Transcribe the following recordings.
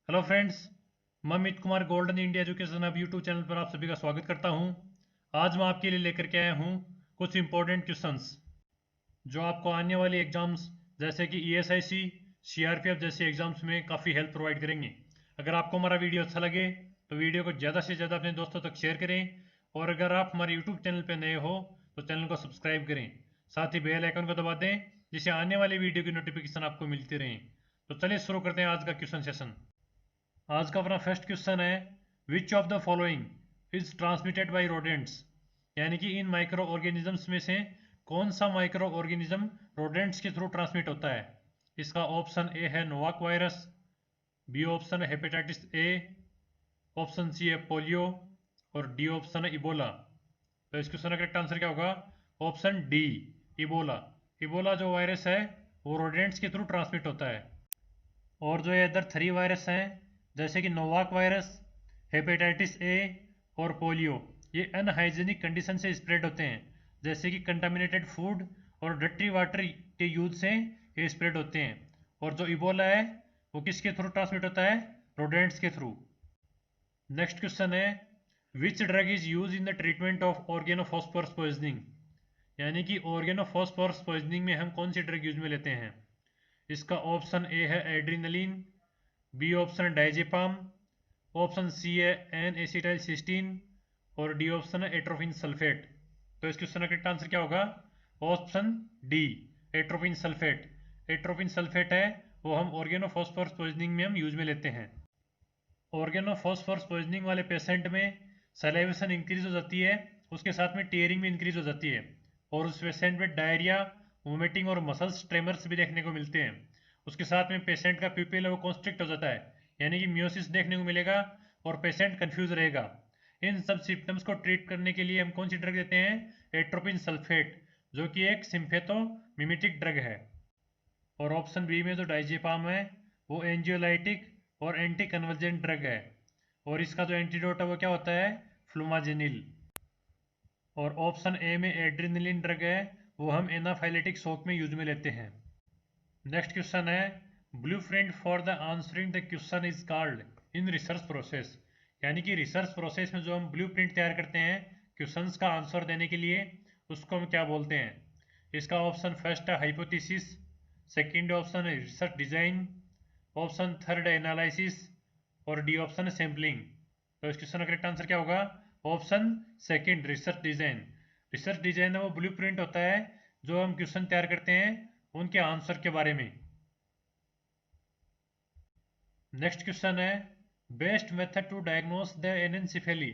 Hello friends, मैं Amit Kumar golden India education अब YouTube channel पर आप सभी का स्वागत करता हूं। आज मैं आपके लिए लेकर के आया हूं कुछ इंपॉर्टेंट क्वेश्चंस जो आपको आने वाले एग्जाम्स जैसे कि ईएसआईसी, सीआरपीएफ जैसे एग्जाम्स में काफ़ी हेल्प प्रोवाइड करेंगे। अगर आपको हमारा वीडियो अच्छा लगे तो वीडियो को ज़्यादा से ज़्यादा अपने दोस्तों तक शेयर करें, और अगर आप हमारे यूट्यूब चैनल पर नए हो तो चैनल को सब्सक्राइब करें, साथ ही बेल आइकन को दबा दें जिससे आने वाली वीडियो की नोटिफिकेशन आपको मिलती रहे। तो चलिए शुरू करते हैं आज का क्वेश्चन सेशन। आज का अपना फर्स्ट क्वेश्चन है, which of the following is transmitted by rodents, यानी कि इन माइक्रो ऑर्गेनिजम्स में से कौन सा माइक्रो ऑर्गेनिज्म रोडेंट्स के थ्रू ट्रांसमिट होता है। इसका ऑप्शन ए है नोवाक वायरस, बी ऑप्शन है हेपेटाइटिस ए, ऑप्शन सी है पोलियो, और डी ऑप्शन है इबोला। तो इस क्वेश्चन का करेक्ट आंसर क्या होगा? Option D, Ebola. इबोला जो वायरस है वो रोडेंट्स के थ्रू ट्रांसमिट होता है। और जो ये अदर 3 वायरस हैं जैसे कि नोवाक वायरस, हेपेटाइटिस ए और पोलियो, ये अनहाइजीनिक कंडीशन से स्प्रेड होते हैं, जैसे कि कंटामिनेटेड फूड और डर्टी वाटर के यूज से ये स्प्रेड होते हैं। और जो इबोला है वो किसके थ्रू ट्रांसमिट होता है? रोडेंट्स के थ्रू। नेक्स्ट क्वेश्चन है, which drug is use in the treatment of organophosphorus poisoning, यानी कि ऑर्गेनोफॉस्फोरस पॉइजनिंग में हम कौन सी ड्रग यूज में लेते हैं। इसका ऑप्शन ए है adrenaline, B option diazepam, option C है एन एसिटाइल सिस्टीन, और डी ऑप्शन है एट्रोपिन सल्फेट। तो इस क्वेश्चन का करेक्ट आंसर क्या होगा? Option D, atropine sulphate. Atropine sulphate है वो हम ऑर्गेनोफॉस्फोरस पॉइजनिंग में हम यूज में लेते हैं। ऑर्गेनोफॉस्फोरस पॉइजनिंग वाले पेशेंट में सलाइवेशन इंक्रीज हो जाती है, उसके साथ में टीयरिंग भी इंक्रीज हो जाती है, और उस पेशेंट में डायरिया, वोमिटिंग और मसल्स ट्रेमर्स भी देखने को मिलते हैं। उसके साथ में पेशेंट का प्यूपिल है वो कॉन्स्ट्रिक्ट हो जाता है, यानी कि मियोसिस देखने को मिलेगा और पेशेंट कंफ्यूज रहेगा। इन सब सिम्टम्स को ट्रीट करने के लिए हम कौन सी ड्रग देते हैं? एट्रोपिन सल्फेट, जो कि एक सिम्फेथोमिमेटिक ड्रग है। और ऑप्शन बी में जो डाइजेपाम है वो एंजियोलाइटिक और एंटी कन्वर्जेंट ड्रग है, और इसका जो एंटीडोट है वो क्या होता है? फ्लूमाजेनिल। और ऑप्शन ए में एड्रेनलिन ड्रग है वो हम एनाफाइलेटिक शॉक में यूज में लेते हैं। नेक्स्ट क्वेश्चन है, blueprint for the answering the question is called in research process, यानी कि रिसर्च प्रोसेस में जो हम ब्लूप्रिंट तैयार करते हैं क्वेश्चंस का आंसर देने के लिए, उसको हम क्या बोलते हैं। इसका ऑप्शन फर्स्ट है हाइपोथेसिस, सेकंड ऑप्शन है रिसर्च डिजाइन, ऑप्शन थर्ड है एनालिसिस, और डी ऑप्शन है सैम्पलिंग। तो इस क्वेश्चन का करेक्ट आंसर क्या होगा? Option second, research design. Research design है वो ब्लूप्रिंट होता है जो हम क्वेश्चन तैयार करते हैं उनके आंसर के बारे में। नेक्स्ट क्वेश्चन है, best method to diagnose the anencephaly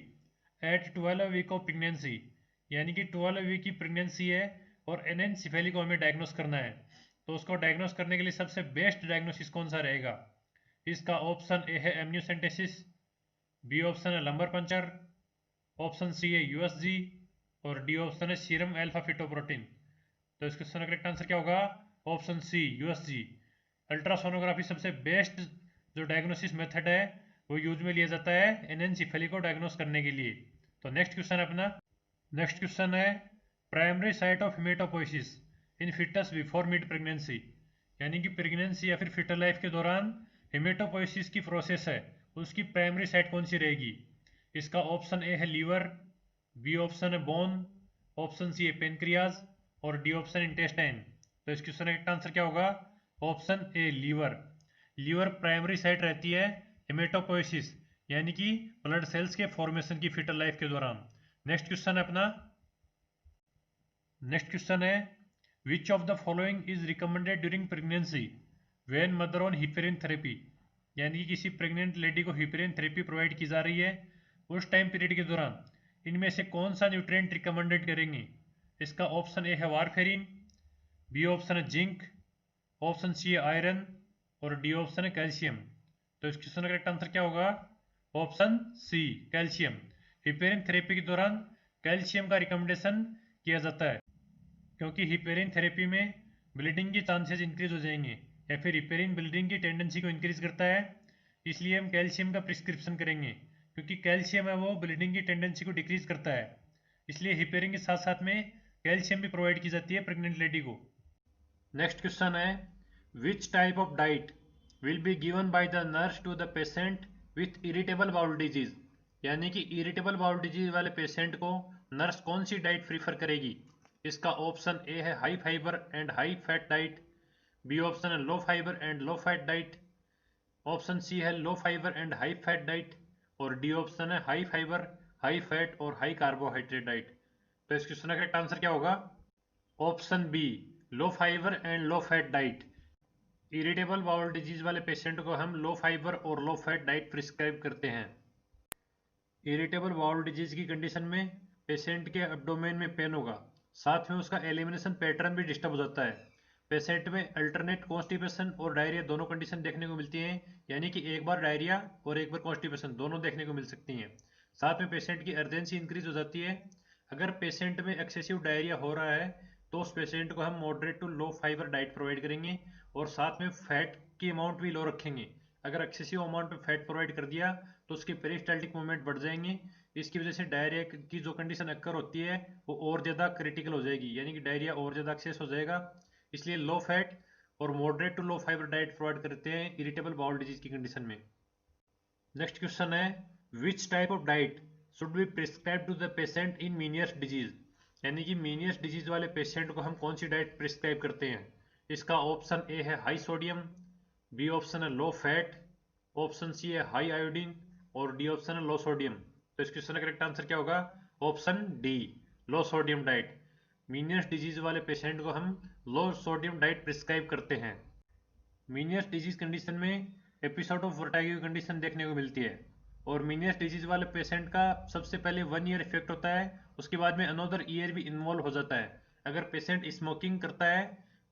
at 12 week of pregnancy, यानी कि 12 वीक की प्रेगनेंसी है और एनेंसेफेली को हमें डायग्नोस करना है, तो उसको डायग्नोस करने के लिए सबसे बेस्ट डायग्नोसिस कौन सा रहेगा। इसका ऑप्शन ए है एमनियोसेंटेसिस, बी ऑप्शन है लंबर पंचर, ऑप्शन सी है यूएसजी, और डी ऑप्शन है सीरम अल्फा फिटोप्रोटीन। तो इस क्वेश्चन का करेक्ट आंसर क्या होगा? Option C, USG. अल्ट्रासोनोग्राफी सबसे बेस्ट जो डायग्नोसिस मेथड है वो यूज में लिया जाता है एनेंसेफेली को डायग्नोस करने के लिए। तो नेक्स्ट क्वेश्चन है अपना। नेक्स्ट क्वेश्चन है, primary site of hematopoiesis in fetus before mid pregnancy, यानी कि प्रेगनेंसी या फिर फिटल लाइफ के दौरान हेमेटोपोइसिस की प्रोसेस है उसकी प्राइमरी साइट कौन सी रहेगी। इसका ऑप्शन ए है लीवर, बी ऑप्शन है बोन, ऑप्शन सी है पेनक्रियाज, और डी ऑप्शन इंटेस्टाइन। तो इस क्वेश्चन का करेक्ट आंसर क्या होगा? Option A, liver. Liver primary site रहती है हेमेटोपोइसिस, यानी कि ब्लड सेल्स के फॉर्मेशन की फिटल लाइफ के दौरान। नेक्स्ट क्वेश्चन है अपना। नेक्स्ट क्वेश्चन है, which of the following is recommended during pregnancy when mother on heparin therapy, यानी कि किसी प्रेग्नेंट लेडी को हिपेरिन थेरेपी प्रोवाइड की जा रही है उस टाइम पीरियड के दौरान इनमें से कौन सा न्यूट्रिएंट रिकमेंडेड करेंगे। इसका ऑप्शन ए है वारफेरिन, बी ऑप्शन है जिंक, ऑप्शन सी है आयरन, और डी ऑप्शन है कैल्शियम। तो इस क्वेश्चन का करेक्ट आंसर क्या होगा? Option C, calcium. Heparin therapy के दौरान कैल्शियम का रिकमेंडेशन किया जाता है, क्योंकि हिपेरिन थेरेपी में ब्लीडिंग की चांसेस इंक्रीज हो जाएंगे, या फिर हिपेरिन ब्लीडिंग की टेंडेंसी को इंक्रीज करता है, इसलिए हम कैल्शियम का प्रिस्क्रिप्शन करेंगे, क्योंकि कैल्शियम है वो ब्लीडिंग की टेंडेंसी को डिक्रीज करता है। इसलिए हिपेरिन के साथ साथ में कैल्शियम भी प्रोवाइड की जाती है प्रेग्नेंट लेडी को। नेक्स्ट क्वेश्चन है, which type of diet will be given by the nurse to the patient with irritable bowel disease, यानी कि इरिटेबल बाउल डिजीज वाले पेशेंट को नर्स कौन सी डाइट प्रीफर करेगी? इसका ऑप्शन ए है high fibre and high fat diet, B option है low fibre and low fat diet, option C है low fibre and high fat diet, और डी ऑप्शन है हाई फाइबर, हाई फैट और high carbohydrate diet. तो इस question का correct answer क्या होगा? Option B, low fibre and low fat diet. Irritable bowel disease वाले पेशेंट को हम लो फाइबर और लो फैट डाइट प्रिस्क्राइब करते हैं। इरिटेबल बाउल डिजीज की कंडीशन में पेशेंट के एब्डोमेन में पेन होगा, साथ में उसका एलिमिनेशन पैटर्न भी डिस्टर्ब हो जाता है। पेशेंट में अल्टरनेट कॉन्स्टिपेशन और डायरिया दोनों कंडीशन देखने को मिलती हैं, यानी कि एक बार डायरिया और एक बार कॉन्स्टिपेशन दोनों देखने को मिल सकती हैं। साथ में पेशेंट की अर्जेंसी इंक्रीज हो जाती है। अगर पेशेंट में एक्सेसिव डायरिया हो रहा है तो उस पेशेंट को हम moderate to low fibre diet provide करेंगे और साथ में फैट की अमाउंट भी लो रखेंगे। अगर एक्सेसिव अमाउंट में फैट प्रोवाइड कर दिया तो उसके पेरिस्टाल्टिक मूवमेंट बढ़ जाएंगे। इसकी वजह से डायरिया की जो कंडीशन अक्कर होती है वो और ज़्यादा क्रिटिकल हो जाएगी, यानी कि डायरिया और ज़्यादा एक्सेस हो जाएगा। इसलिए लो फैट और moderate to low fibre diet provide करते हैं इरिटेबल बाउल डिजीज की कंडीशन में। नेक्स्ट क्वेश्चन है, which type of diet should be prescribe to the patient in Meniere's disease, यानी कि मीनियस डिजीज वाले पेशेंट को हम कौन सी डाइट प्रिस्क्राइब करते हैं? इसका ऑप्शन ए है हाई सोडियम, बी ऑप्शन है लो फैट, ऑप्शन सी है हाई आयोडीन और डी ऑप्शन है लो सोडियम। तो इस क्वेश्चन का करेक्ट आंसर क्या होगा? ऑप्शन डी, लो सोडियम डाइट। मीनियस डिजीज वाले पेशेंट को हम लो सोडियम डाइट प्रिस्क्राइब करते हैं। मीनियस डिजीज कंडीशन में एपिसोड ऑफ वर्टाइगो की कंडीशन देखने को मिलती है और मीनियस डिजीज वाले पेशेंट का सबसे पहले 1 ईयर इफेक्ट होता है, उसके बाद में अनदर ईयर भी इन्वॉल्व हो जाता है। अगर पेशेंट स्मोकिंग करता है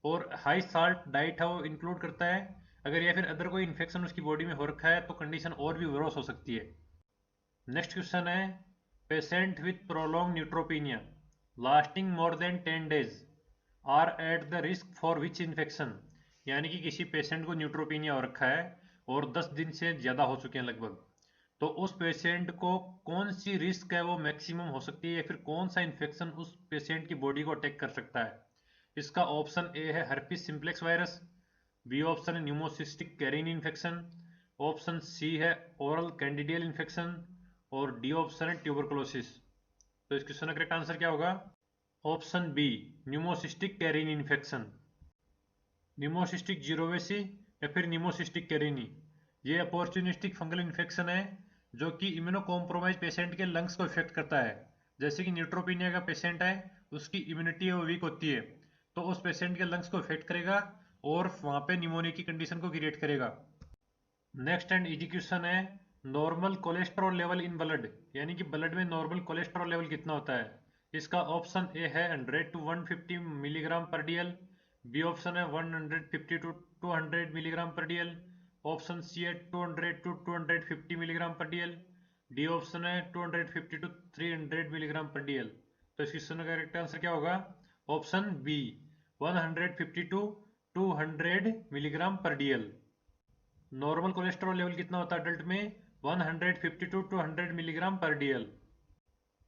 और हाई साल्ट डाइट है वो इंक्लूड करता है, अगर या फिर अदर कोई इन्फेक्शन उसकी बॉडी में हो रखा है तो कंडीशन और भी वर्स हो सकती है। नेक्स्ट क्वेश्चन है, patient with prolong neutropenia lasting more than 10 days are at the risk for which infection, यानी कि किसी पेशेंट को न्यूट्रोपीनिया हो रखा है और 10 दिन से ज़्यादा हो चुके हैं लगभग, तो उस पेशेंट को कौन सी रिस्क है वो मैक्सिमम हो सकती है या फिर कौन सा इन्फेक्शन उस पेशेंट की बॉडी को अटैक कर सकता है? इसका ऑप्शन ए है herpes simplex virus, B option है pneumocystis carinii infection, option C है ओरल कैंडिडियल इन्फेक्शन और डी ऑप्शन है ट्यूबरकुलोसिस। तो इस क्वेश्चन का करेक्ट आंसर क्या होगा? Option B, pneumocystis carinii infection. Pneumocystis jirovecii या फिर न्यूमोसिस्टिक कैरिनी, ये अपॉर्चुनिस्टिक फंगल इन्फेक्शन है जो कि इम्यूनो कॉम्प्रोमाइज पेशेंट के लंग्स को इफेक्ट करता है। जैसे कि न्यूट्रोपीनिया का पेशेंट है, उसकी इम्यूनिटी वो वीक होती है, तो उस पेशेंट के लंग्स को इफेक्ट करेगा और वहाँ पे निमोनिया की कंडीशन को क्रिएट करेगा। नेक्स्ट एंड इजी क्वेश्चन है, normal cholesterol level in blood, यानी कि ब्लड में नॉर्मल कोलेस्ट्रॉल लेवल कितना होता है? इसका ऑप्शन ए है 100 to 150 मिलीग्राम पर डीएल, बी ऑप्शन है 150 to 200 मिलीग्राम पर डीएल, ऑप्शन सी है 200 to 250 मिलीग्राम पर डीएल, डी ऑप्शन है 250 to 300 मिलीग्राम पर डीएल। तो इस क्वेश्चन का करेक्ट आंसर क्या होगा? ऑप्शन बी, 150 to 200 मिलीग्राम पर डीएल। नॉर्मल कोलेस्ट्रॉल लेवल कितना होता है अडल्ट में? 150 to 200 मिलीग्राम पर डीएल।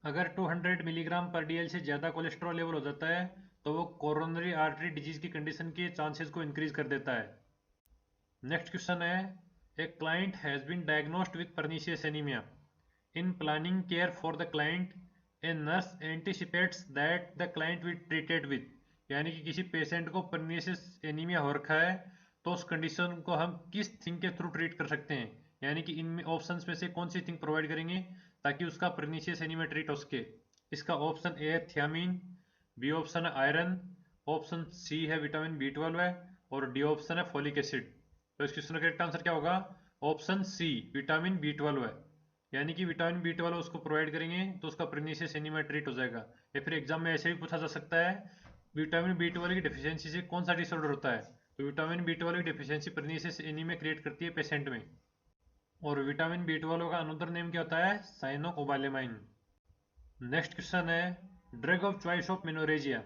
अगर 200 मिलीग्राम पर डीएल से ज़्यादा कोलेस्ट्रॉल लेवल हो जाता है तो वो कोरोनरी आर्टरी डिजीज की कंडीशन के चांसेस को इंक्रीज कर देता है। नेक्स्ट क्वेश्चन है, a client has been diagnosed with pernicious anaemia, in planning care for the client a nurse anticipates that the client will treated with, यानी कि किसी पेशेंट को पर्नीशियस एनीमिया हो रखा है तो उस कंडीशन को हम किस थिंग के थ्रू ट्रीट कर सकते हैं, यानी कि इन ऑप्शंस में से कौन सी थिंग प्रोवाइड करेंगे ताकि उसका पर्नीशियस एनीमिया ट्रीट हो सके? इसका ऑप्शन ए है थियामीन, बी ऑप्शन है आयरन, ऑप्शन सी है विटामिन बी 12 है और डी ऑप्शन है फोलिक एसिड। तो इस क्वेश्चन का करेक्ट आंसर क्या होगा? ऑप्शन सी, विटामिन बी 12 है, यानी कि विटामिन बी 12 उसको प्रोवाइड करेंगे तो उसका पर्नीशियस एनीमिया ट्रीट हो जाएगा। या फिर एग्जाम में ऐसे भी पूछा जा सकता है, विटामिन बी 12 की डिफिशियंसी से कौन सा डिसऑर्डर होता है? तो विटामिन बी 12 की डिफिशियंसी पर्नीशियस एनीमिया क्रिएट करती है पेशेंट में। और विटामिन बी 12 का अनदर नेम क्या होता है? साइनोकोबालेमाइन। नेक्स्ट क्वेश्चन है, drug of choice of menorrhagia,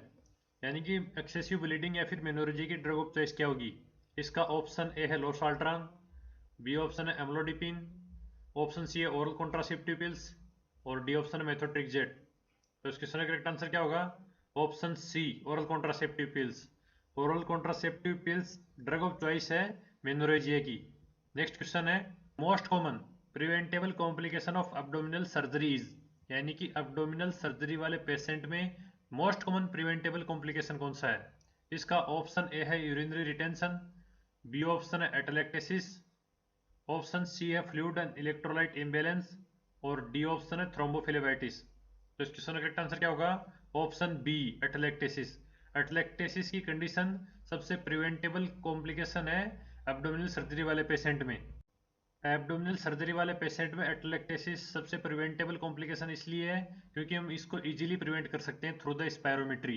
यानी कि एक्सेसिव ब्लीडिंग या फिर मेनोरेजिया की ड्रग ऑफ चॉइस क्या होगी? इसका ऑप्शन ए है लोसाल्ट्रान, बी ऑप्शन है एम्लोडिपिन, ऑप्शन सी है ओरल कॉन्ट्रासेप्टिव पिल्स और डी ऑप्शन है मेथोट्रिक्सेट। तो इस क्वेश्चन का करेक्ट आंसर क्या होगा? Option C, oral contraceptive pills. Oral contraceptive pills drug of choice है मेनोरेजिया की। नेक्स्ट क्वेश्चन है most common preventable complication of abdominal surgeries, यानी कि एब्डोमिनल सर्जरी वाले पेशेंट में मोस्ट कॉमन प्रिवेंटेबल कॉम्प्लिकेशन कौन सा है? इसका ऑप्शन ए है यूरिनरी रिटेंशन, बी ऑप्शन है एटेलेक्टेसिस, ऑप्शन सी है फ्लूइड एंड इलेक्ट्रोलाइट इम्बैलेंस और डी ऑप्शन है थ्रोम्बोफिलेबाइटिस। तो इस क्वेश्चन का करेक्ट आंसर क्या होगा? Option B atelectasis. एटेलेक्टेसिस की कंडीशन सबसे प्रिवेंटेबल कॉम्प्लिकेशन है एब्डोमिनल सर्जरी वाले पेशेंट में। एब्डोमिनल सर्जरी वाले पेशेंट में एटेलेक्टेसिस सबसे प्रिवेंटेबल कॉम्प्लिकेशन इसलिए है क्योंकि हम इसको इजीली प्रिवेंट कर सकते हैं थ्रू द स्पायरोमेट्री।